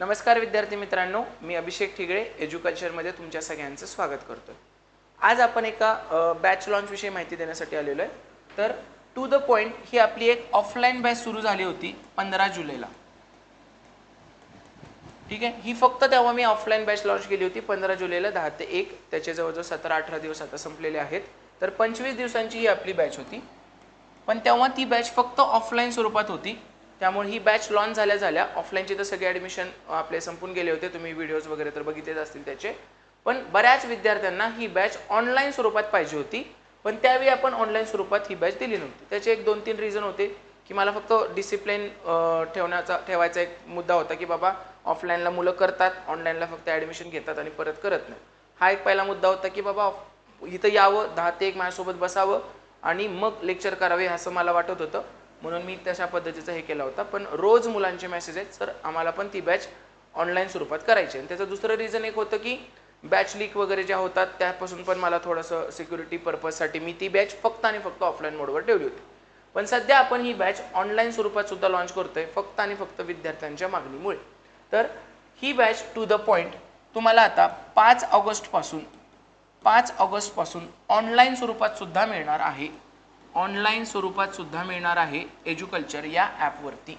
नमस्कार विद्यार्थी मित्रांनो, मी अभिषेक ठिगळे एज्युकल्चरमध्ये तुमच्या सगळ्यांचं स्वागत करतो. आज आपण एका बॅच लॉन्च विषयी माहिती देण्यासाठी आलेलो आहे. तर टू द पॉइंट ही आपली एक ऑफलाईन बॅच सुरू झाली होती 15 जुलैला. ठीक आहे, ही फक्त तेव्हा मी ऑफलाईन बॅच लॉन्च केली होती 15 जुलैला 10 ते 1. त्याचे जवळजवळ 17-18 दिवस आता संपलेले आहेत. तर 25 दिवसांची ही आपली बॅच होती. पण तेव्हा ती बॅच फक्त ऑफलाईन स्वरूपात होती. त्यामुळे ही बॅच लॉन्च झाल्या ऑफलाईनचे तर सगळे ॲडमिशन आपले संपून गेले होते. तुम्ही व्हिडिओज वगैरे तर बघितलेच असतील त्याचे. पण बऱ्याच विद्यार्थ्यांना ही बॅच ऑनलाईन स्वरूपात पाहिजे होती. पण त्यावेळी आपण ऑनलाईन स्वरूपात ही बॅच दिली नव्हती. त्याचे एक 2-3 रिझन होते की मला फक्त डिसिप्लिन ठेवायचा एक मुद्दा होता की बाबा ऑफलाईनला मुलं करतात, ऑनलाईनला फक्त ॲडमिशन घेतात आणि परत करत नाही. हा एक पहिला मुद्दा होता की बाबा इथं यावं, 10 ते 1 माझ्यासोबत बसावं आणि मग लेक्चर करावे असं मला वाटत होतं. म्हणून मी तशा पद्धतीचा हे केला होता. पण रोज मुलांचे मेसेज आहेत सर आम्हाला पण ती बॅच ऑनलाईन स्वरूपात करायची. आणि त्याचं दुसरं रिझन एक होतं की बॅच लीक वगैरे ज्या होतात त्यापासून पण मला थोडंसं सिक्युरिटी पर्पजसाठी मी ती बॅच फक्त आणि फक्त ऑफलाईन मोडवर ठेवली होती. पण सध्या आपण ही बॅच ऑनलाईन स्वरूपात सुद्धा लॉन्च करतोय फक्त आणि फक्त विद्यार्थ्यांच्या मागणीमुळे. तर ही बॅच टू द पॉइंट तुम्हाला आता 5 ऑगस्टपासून ऑनलाईन स्वरूपात सुद्धा मिळणार आहे. ऑनलाईन स्वरूपात सुद्धा मिळणार आहे एज्युकल्चर या ॲपवरती.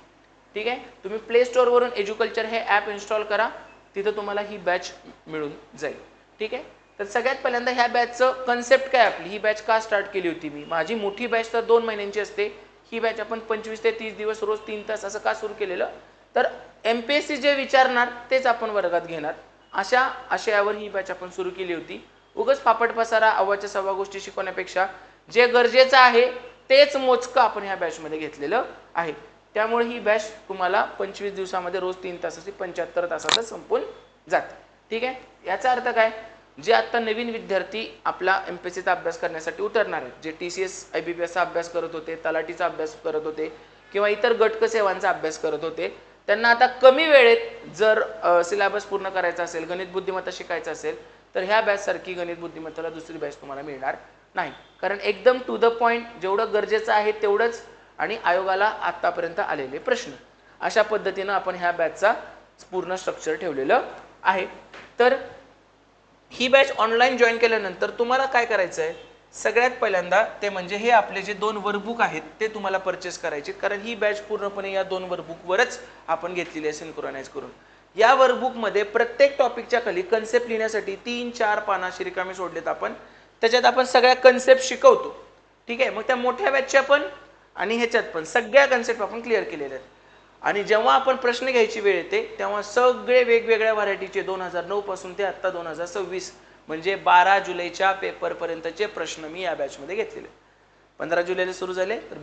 ठीक आहे, तुम्ही प्ले स्टोअरवरून एज्युकल्चर हे ॲप इन्स्टॉल करा, तिथं तुम्हाला ही बॅच मिळून जाईल. ठीक आहे, तर सगळ्यात पहिल्यांदा ह्या बॅचचं कन्सेप्ट काय आपली, ही बॅच का स्टार्ट केली होती मी. माझी मोठी बॅच तर 2 महिन्यांची असते. ही बॅच आपण 25 ते 30 दिवस रोज 3 तास असं का सुरू केलेलं, तर MPSC जे विचारणार तेच आपण वर्गात घेणार अशा आशयावर ही बॅच आपण सुरू केली होती. उगाच फापट पसारा अव्वाच्या सव्वा गोष्टी शिकवण्यापेक्षा जे गरजेचं आहे तेच मोजकं आपण ह्या बॅचमध्ये घेतलेलं आहे. त्यामुळे ही बॅच तुम्हाला 25 दिवसामध्ये रोज 3 तासाची 75 तासातच संपून जाते. ठीक आहे, याचा अर्थ काय, जे आता नवीन विद्यार्थी आपला MPSCचा अभ्यास करण्यासाठी उतरणार आहेत, जे TCS IBPSचा अभ्यास करत होते, तलाठीचा अभ्यास करत होते किंवा इतर गटक सेवांचा अभ्यास करत होते, त्यांना आता कमी वेळेत जर सिलेबस पूर्ण करायचा असेल, गणित बुद्धिमत्ता शिकायचं असेल, तर ह्या बॅच सारखी गणित बुद्धिमत्ताला दुसरी बॅच तुम्हाला मिळणार नाही. कारण एकदम टू द पॉइंट जेवढं गरजेचं आहे तेवढंच आणि आयोगाला आतापर्यंत आलेले प्रश्न, अशा पद्धतीनं आपण ह्या बॅचचा पूर्ण स्ट्रक्चर ठेवलेलं आहे. तर ही बॅच ऑनलाईन जॉईन केल्यानंतर तुम्हाला काय करायचं आहे, सगळ्यात पहिल्यांदा ते म्हणजे हे आपले जे 2 वर्कबुक आहेत ते तुम्हाला परचेस करायचे. कारण ही बॅच पूर्णपणे या 2 वर्कबुकवरच आपण घेतलेली आहे सिंक्रोनाइज करून. या वर्कबुकमध्ये प्रत्येक टॉपिकच्या खाली कन्सेप्ट लिहिण्यासाठी 3-4 पानाशी रिकामी सोडलेत आपण. त्याच्यात आपण सगळ्या कन्सेप्ट शिकवतो. ठीक आहे, मग त्या मोठ्या बॅचच्या पण आणि ह्याच्यात पण सगळ्या कन्सेप्ट आपण क्लिअर केलेल्या आहेत. आणि जेव्हा आपण प्रश्न घ्यायची वेळ येते तेव्हा सगळे वेगवेगळ्या व्हरायटीचे 2009 पासून ते आत्ता 2026 म्हणजे 12 जुलैच्या पेपरपर्यंतचे प्रश्न मी या बॅचमध्ये घेतलेले. 15 जुलैला सुरू झाले तर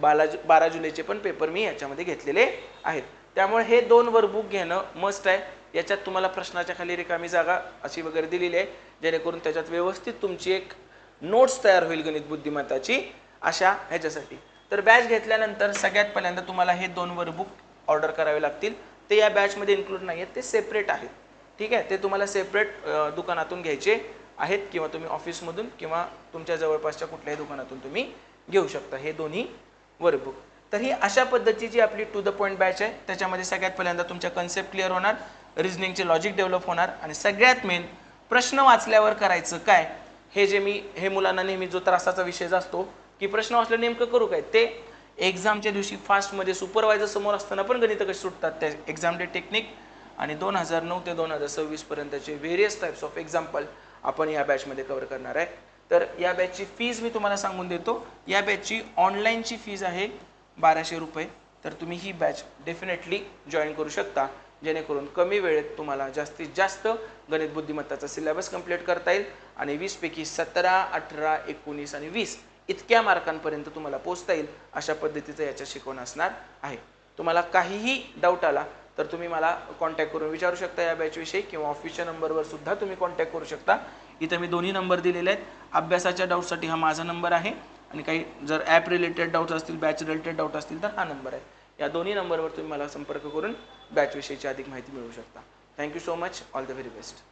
12 जुलैचे पण पेपर मी याच्यामध्ये घेतलेले आहेत. त्यामुळे हे 2 वर्कबुक घेणं मस्ट आहे. याच्यात तुम्हाला प्रश्नाच्या खाली रिकामी जागा अशी वगैरे दिलेली आहे, जेणेकरून त्याच्यात व्यवस्थित तुमची एक नोट्स तयार होईल गणित बुद्धिमत्ताची अशा ह्याच्यासाठी. तर बॅच घेतल्यानंतर सगळ्यात पहिल्यांदा तुम्हाला हे 2 वर्कबुक ऑर्डर करावे लागतील. ते या बॅचमध्ये इन्क्लूड नाही आहेत, ते सेपरेट आहेत. ठीक आहे, ते तुम्हाला सेपरेट दुकानातून घ्यायचे आहेत किंवा तुम्ही ऑफिसमधून किंवा तुमच्या जवळपासच्या कुठल्याही दुकानातून तुम्ही घेऊ शकता हे दोन्ही वर्कबुक. तर ही अशा पद्धतीची आपली टू द पॉईंट बॅच आहे. त्याच्यामध्ये सगळ्यात पहिल्यांदा तुमच्या कन्सेप्ट क्लिअर होणार, रिझनिंगचे लॉजिक डेव्हलप होणार आणि सगळ्यात मेन प्रश्न वाचल्यावर करायचं काय, हे जे मी हे मुलांना नेहमी जो त्रासाचा विषय असतो की प्रश्न वाचलं नेमकं करू काय, ते एक्झामच्या दिवशी फास्टमध्ये सुपरवायझर समोर असताना पण गणितं कशी सुटतात त्या एक्झाम डे टेक्निक आणि 2009 ते 2026 पर्यंतचे व्हेरियस टाइप्स ऑफ एक्झाम्पल आपण या बॅचमध्ये कव्हर करणार आहे. तर या बॅचची फीज मी तुम्हाला सांगून देतो. या बॅचची ऑनलाईनची फीज आहे 1200 रुपये. तर तुम्ही ही बॅच डेफिनेटली जॉईन करू शकता, जेणेकरून कमी वेळेत तुम्हाला जास्तीत जास्त गणित बुद्धिमत्ताचा सिलेबस कंप्लीट करता येईल आणि 20 पैकी 17, 18, 19 आणि 20 इतक्या मार्कांपर्यंत तुम्हाला पोहोचता येईल अशा पद्धतीचं याच्यात शिकवण असणार आहे. तुम्हाला काहीही डाऊट आला तर तुम्ही मला कॉन्टॅक्ट करून विचारू शकता या बॅचविषयी किंवा ऑफिसच्या नंबरवर सुद्धा तुम्ही कॉन्टॅक्ट करू शकता. इथं मी दोन्ही नंबर दिलेले आहेत. अभ्यासाच्या डाऊटसाठी हा माझा नंबर आहे आणि काही जर ॲप रिलेटेड डाऊट असतील, बॅच रिलेटेड डाऊट असतील तर हा नंबर आहे. या दोन्ही नंबरवर तुम्ही मला संपर्क करून बॅचविषयीची अधिक माहिती मिळवू शकता. Thank you so much. All the very best.